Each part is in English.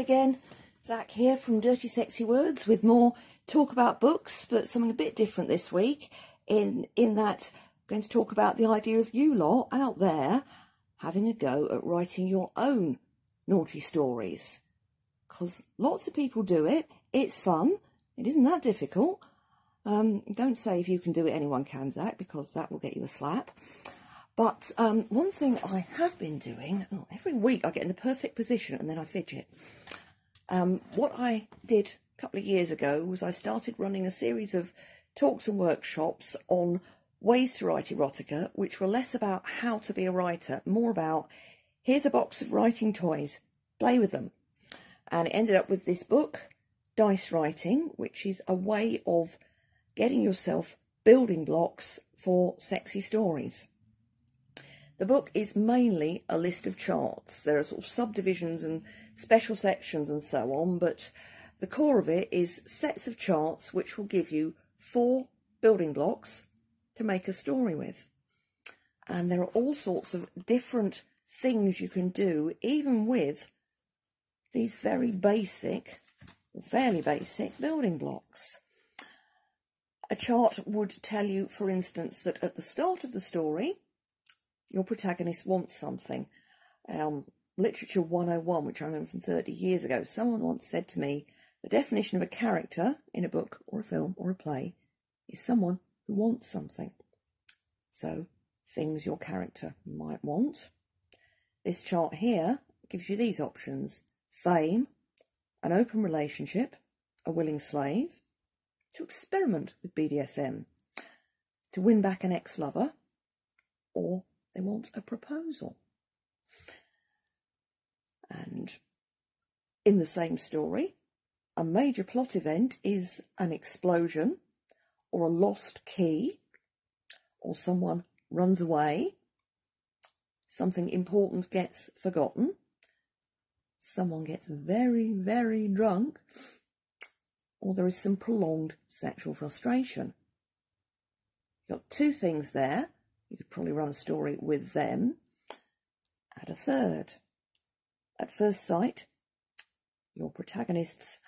again, Zach here from Dirty Sexy Words with more talk about books, but something a bit different this week in that I'm going to talk about the idea of you lot out there having a go at writing your own naughty stories. Because lots of people do it, it's fun, it isn't that difficult. Don't say if you can do it, anyone can, Zach, because that will get you a slap. But one thing I have been doing, every week I get in the perfect position and then I fidget. What I did a couple of years ago was I started running a series of talks and workshops on ways to write erotica, which were less about how to be a writer, more about here's a box of writing toys, play with them. And it ended up with this book, Dice Writing, which is a way of getting yourself building blocks for sexy stories. The book is mainly a list of charts. There are sort of subdivisions and special sections and so on, but the core of it is sets of charts which will give you 4 building blocks to make a story with. And there are all sorts of different things you can do, even with these very basic, or fairly basic building blocks. A chart would tell you, for instance, that at the start of the story, your protagonist wants something. Literature 101, which I remember from 30 years ago, someone once said to me, the definition of a character in a book or a film or a play is someone who wants something. So, things your character might want. This chart here gives you these options: fame, an open relationship, a willing slave, to experiment with BDSM, to win back an ex-lover, or they want a proposal. And in the same story, a major plot event is an explosion, or a lost key, or someone runs away, something important gets forgotten, someone gets very, very drunk, or there is some prolonged sexual frustration. You've got 2 things there. You could probably run a story with them. Add a third. At first sight, your protagonist's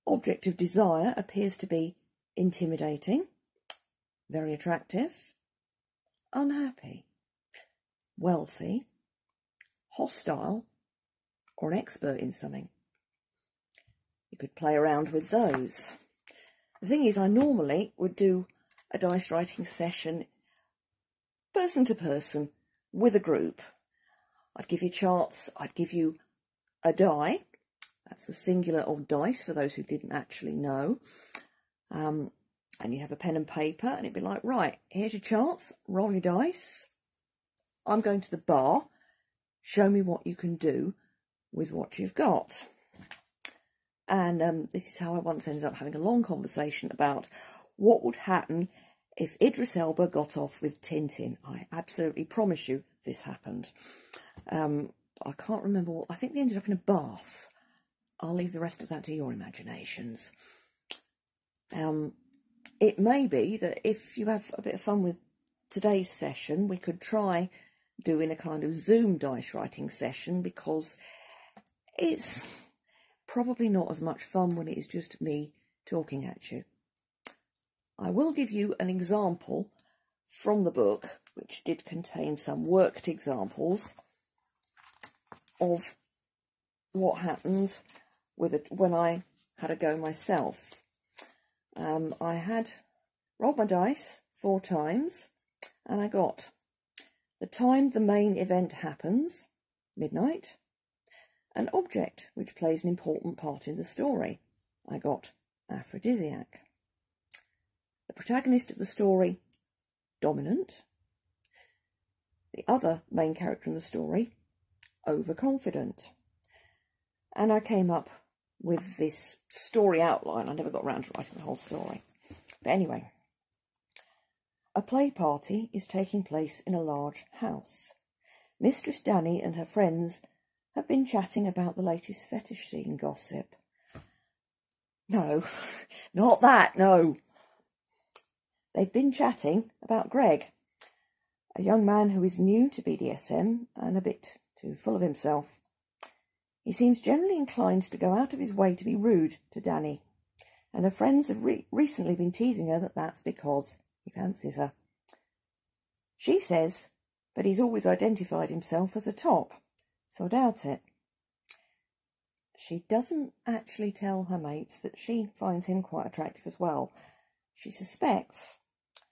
object of desire appears to be intimidating, very attractive, unhappy, wealthy, hostile, or an expert in something. You could play around with those. The thing is, I normally would do a dice writing session person to person with a group. I'd give you charts, I'd give you a die, that's the singular of dice for those who didn't actually know, and you have a pen and paper, and it'd be like, right, here's your charts, roll your dice, I'm going to the bar, show me what you can do with what you've got. And this is how I once ended up having a long conversation about what would happen if Idris Elba got off with Tintin. I absolutely promise you this happened. I can't remember what, I think they ended up in a bath. I'll leave the rest of that to your imaginations. It may be that if you have a bit of fun with today's session, we could try doing a kind of Zoom dice writing session, because it's probably not as much fun when it is just me talking at you. I will give you an example from the book, which did contain some worked examples of what happened with it when I had a go myself. I had rolled my dice 4 times, and I got the time the main event happens, midnight, an object which plays an important part in the story. I got aphrodisiac. The protagonist of the story, dominant. The other main character in the story, overconfident. And I came up with this story outline. I never got around to writing the whole story. But anyway, a play party is taking place in a large house. Mistress Danny and her friends have been chatting about the latest fetish scene gossip. No, not that, no. They've been chatting about Greg, a young man who is new to BDSM and a bit too full of himself. He seems generally inclined to go out of his way to be rude to Danny, and her friends have recently been teasing her that that's because he fancies her. She says, but he's always identified himself as a top, so I doubt it. She doesn't actually tell her mates that she finds him quite attractive as well. She suspects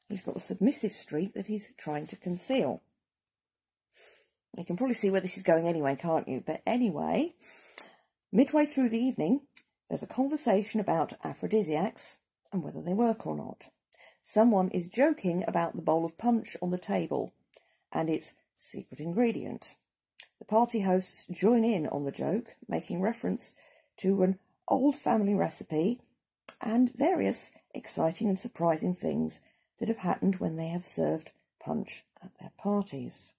he's got a submissive streak that he's trying to conceal. You can probably see where this is going anyway, can't you? But anyway, midway through the evening, there's a conversation about aphrodisiacs and whether they work or not. Someone is joking about the bowl of punch on the table and its secret ingredient. The party hosts join in on the joke, making reference to an old family recipe and various exciting and surprising things that have happened when they have served punch at their parties.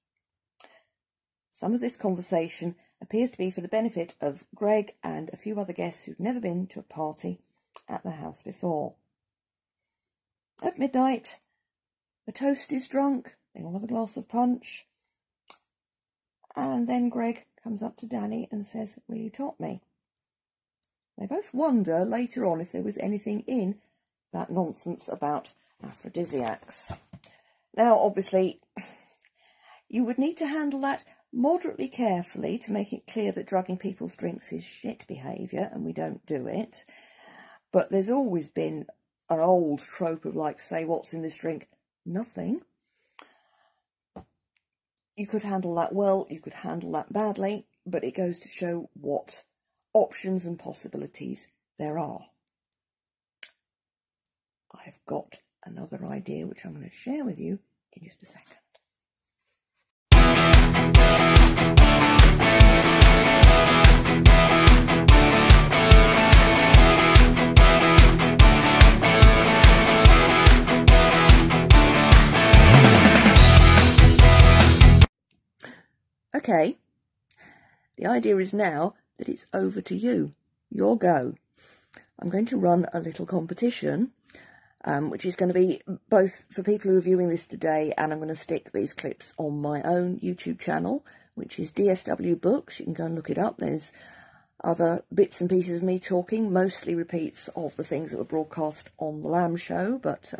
Some of this conversation appears to be for the benefit of Greg and a few other guests who've never been to a party at the house before. At midnight, the toast is drunk, they all have a glass of punch, and then Greg comes up to Danny and says, "Will you top me?" They both wonder later on if there was anything in that nonsense about aphrodisiacs. Now, obviously, you would need to handle that moderately carefully to make it clear that drugging people's drinks is shit behaviour, and we don't do it. But there's always been an old trope of, like, say, what's in this drink? Nothing. You could handle that well, you could handle that badly, but it goes to show what options and possibilities there are. I've got another idea which I'm going to share with you in just a second. Okay, the idea is now that it's over to you, your go. I'm going to run a little competition, which is going to be both for people who are viewing this today, and I'm going to stick these clips on my own YouTube channel, which is DSW Books. You can go and look it up. There's other bits and pieces of me talking, mostly repeats of the things that were broadcast on the Lamb Show, but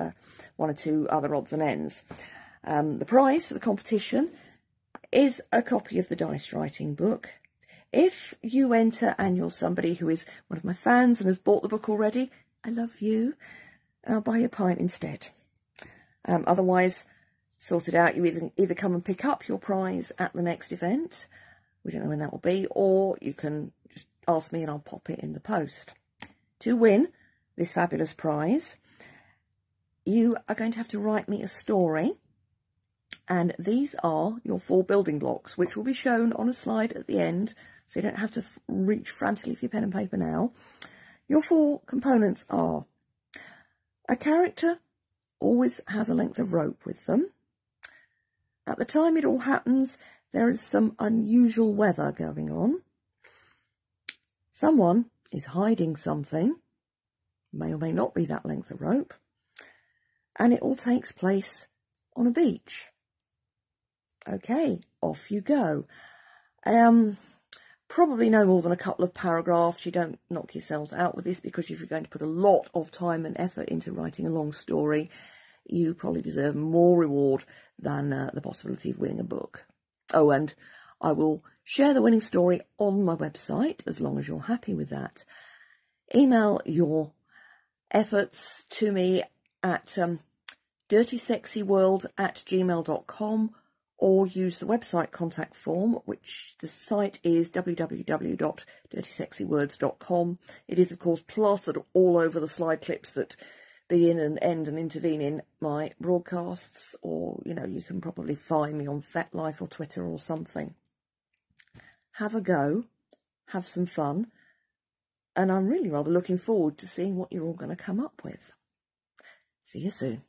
one or two other odds and ends. The prize for the competition is a copy of the dice writing book. If you enter and you're somebody who is one of my fans and has bought the book already, I love you, and I'll buy you a pint instead. Otherwise, sort it out. You either come and pick up your prize at the next event, we don't know when that will be, or you can just ask me and I'll pop it in the post. To win this fabulous prize, you are going to have to write me a story. And these are your 4 building blocks, which will be shown on a slide at the end, so you don't have to reach frantically for your pen and paper now. Your 4 components are: a character always has a length of rope with them. At the time it all happens, there is some unusual weather going on. Someone is hiding something, may or may not be that length of rope, and it all takes place on a beach. Okay, off you go. Probably no more than a couple of paragraphs. You don't knock yourselves out with this, because if you're going to put a lot of time and effort into writing a long story, you probably deserve more reward than the possibility of winning a book. Oh, and I will share the winning story on my website, as long as you're happy with that. Email your efforts to me at dirtysexyworld@gmail.com, or use the website contact form, which the site is www.dirtysexywords.com. It is, of course, plastered all over the slide clips that begin and end and intervene in my broadcasts, or, you know, you can probably find me on FetLife or Twitter or something. Have a go, have some fun, and I'm really rather looking forward to seeing what you're all going to come up with. See you soon.